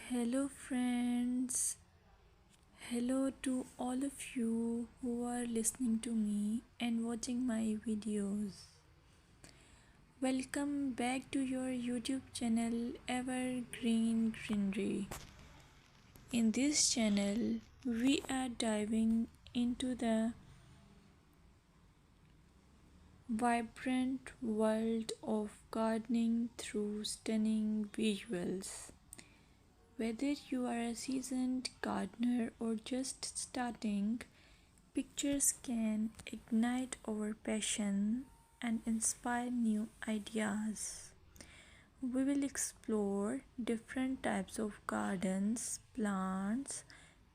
Hello, friends. Hello to all of you who are listening to me and watching my videos. Welcome back to your YouTube channel Evergreen Greenery. In this channel, we are diving into the vibrant world of gardening through stunning visuals. Whether you are a seasoned gardener or just starting, pictures can ignite our passion and inspire new ideas. We will explore different types of gardens, plants,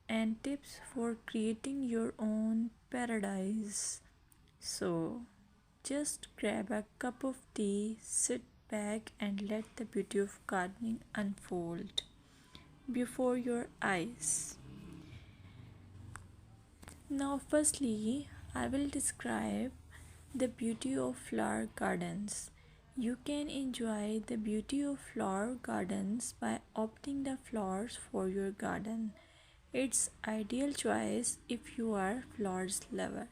and tips for creating your own paradise. So, just grab a cup of tea, sit back, and let the beauty of gardening unfold before your eyes. Now, firstly, I will describe the beauty of flower gardens. You can enjoy the beauty of flower gardens by opting the flowers for your garden. It's ideal choice if you are flowers lover.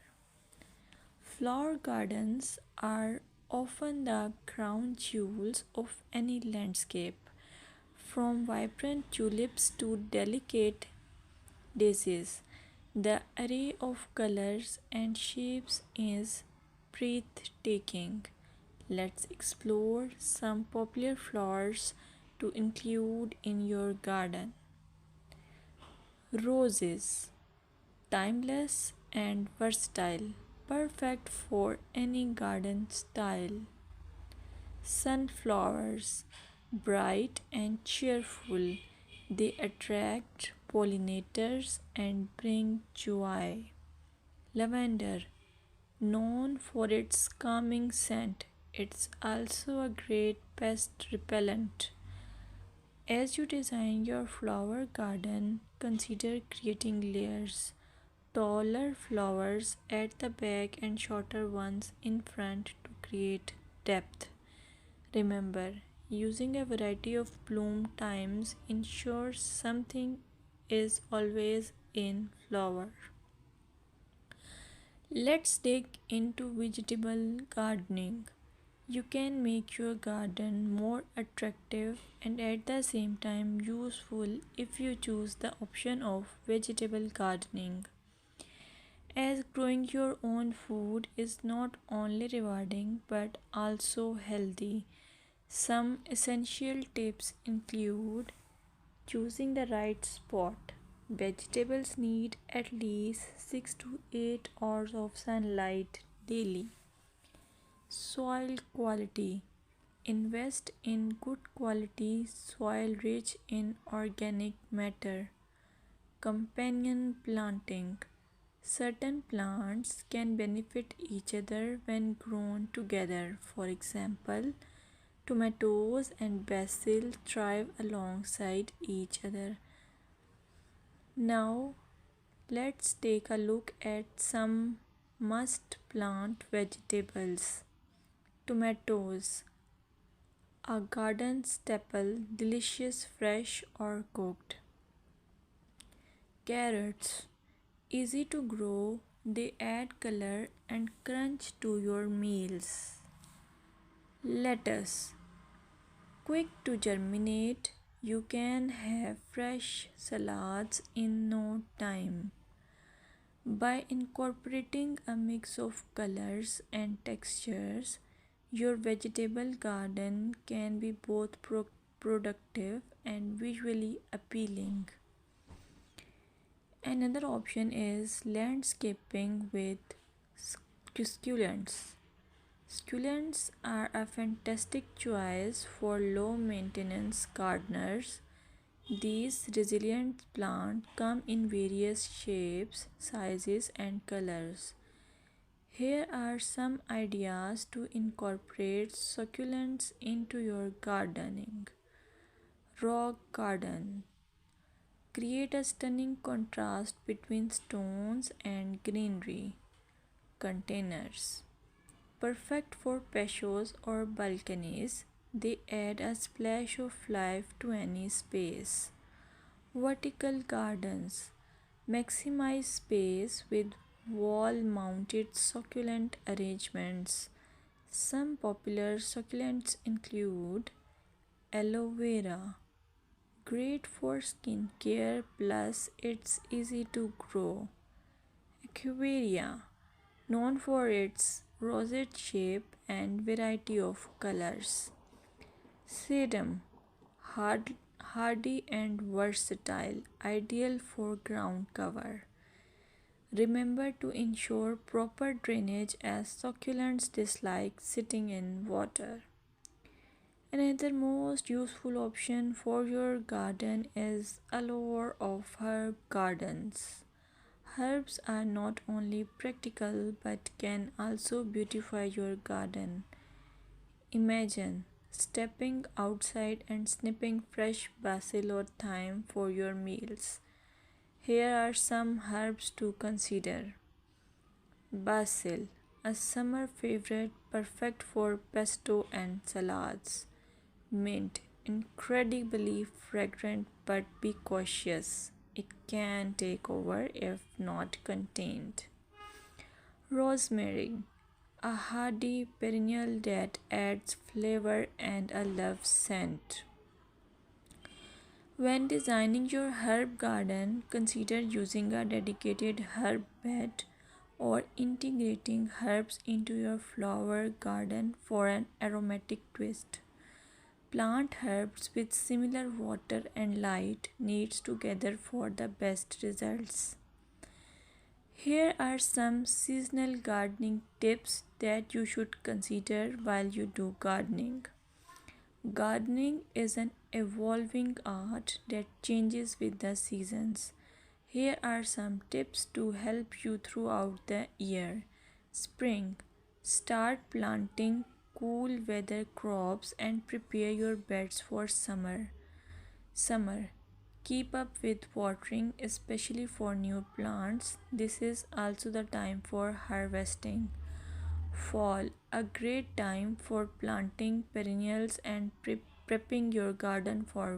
Flower gardens are often the crown jewels of any landscape, from vibrant tulips to delicate daisies. The array of colors and shapes is breathtaking. Let's explore some popular flowers to include in your garden. Roses, timeless and versatile, perfect for any garden style. Sunflowers, bright and cheerful, they attract pollinators and bring joy. Lavender, known for its calming scent, it's also a great pest repellent. As you design your flower garden, consider creating layers. Taller flowers at the back and shorter ones in front to create depth. Remember, using a variety of bloom times ensures something is always in flower. Let's dig into vegetable gardening. You can make your garden more attractive and at the same time useful if you choose the option of vegetable gardening. As growing your own food is not only rewarding but also healthy. Some essential tips include choosing the right spot. Vegetables need at least 6 to 8 hours of sunlight daily. Soil quality. Invest in good quality soil rich in organic matter. Companion planting. Certain plants can benefit each other when grown together. For example, tomatoes and basil thrive alongside each other. Now, let's take a look at some must plant vegetables. Tomatoes, a garden staple, delicious fresh or cooked. Carrots, easy to grow, they add color and crunch to your meals. Lettuce, quick to germinate, you can have fresh salads in no time. By incorporating a mix of colors and textures, your vegetable garden can be both productive and visually appealing. Another option is landscaping with succulents. Succulents are a fantastic choice for low maintenance gardeners. These resilient plants come in various shapes, sizes, and colors. Here are some ideas to incorporate succulents into your gardening. Rock garden. Create a stunning contrast between stones and greenery. Containers. Perfect for patios or balconies, they add a splash of life to any space. Vertical gardens maximize space with wall mounted succulent arrangements. Some popular succulents include aloe vera, great for skin care plus it's easy to grow. Equivarium, known for its rosette shape and variety of colors. Sedum, hardy and versatile, ideal for ground cover. Remember to ensure proper drainage as succulents dislike sitting in water. Another most useful option for your garden is allure of herb gardens. Herbs are not only practical but can also beautify your garden. Imagine stepping outside and snipping fresh basil or thyme for your meals. Here are some herbs to consider. Basil, a summer favorite perfect for pesto and salads. Mint, incredibly fragrant but be cautious. It can take over if not contained. Rosemary, a hardy perennial that adds flavor and a love scent. When designing your herb garden, consider using a dedicated herb bed or integrating herbs into your flower garden for an aromatic twist. Plant herbs with similar water and light needs together for the best results. Here are some seasonal gardening tips that you should consider while you do gardening. Gardening is an evolving art that changes with the seasons. Here are some tips to help you throughout the year. Spring. Start planting cool weather crops and prepare your beds for summer. Summer. Keep up with watering, especially for new plants. This is also the time for harvesting. Fall, a great time for planting perennials and prepping your garden for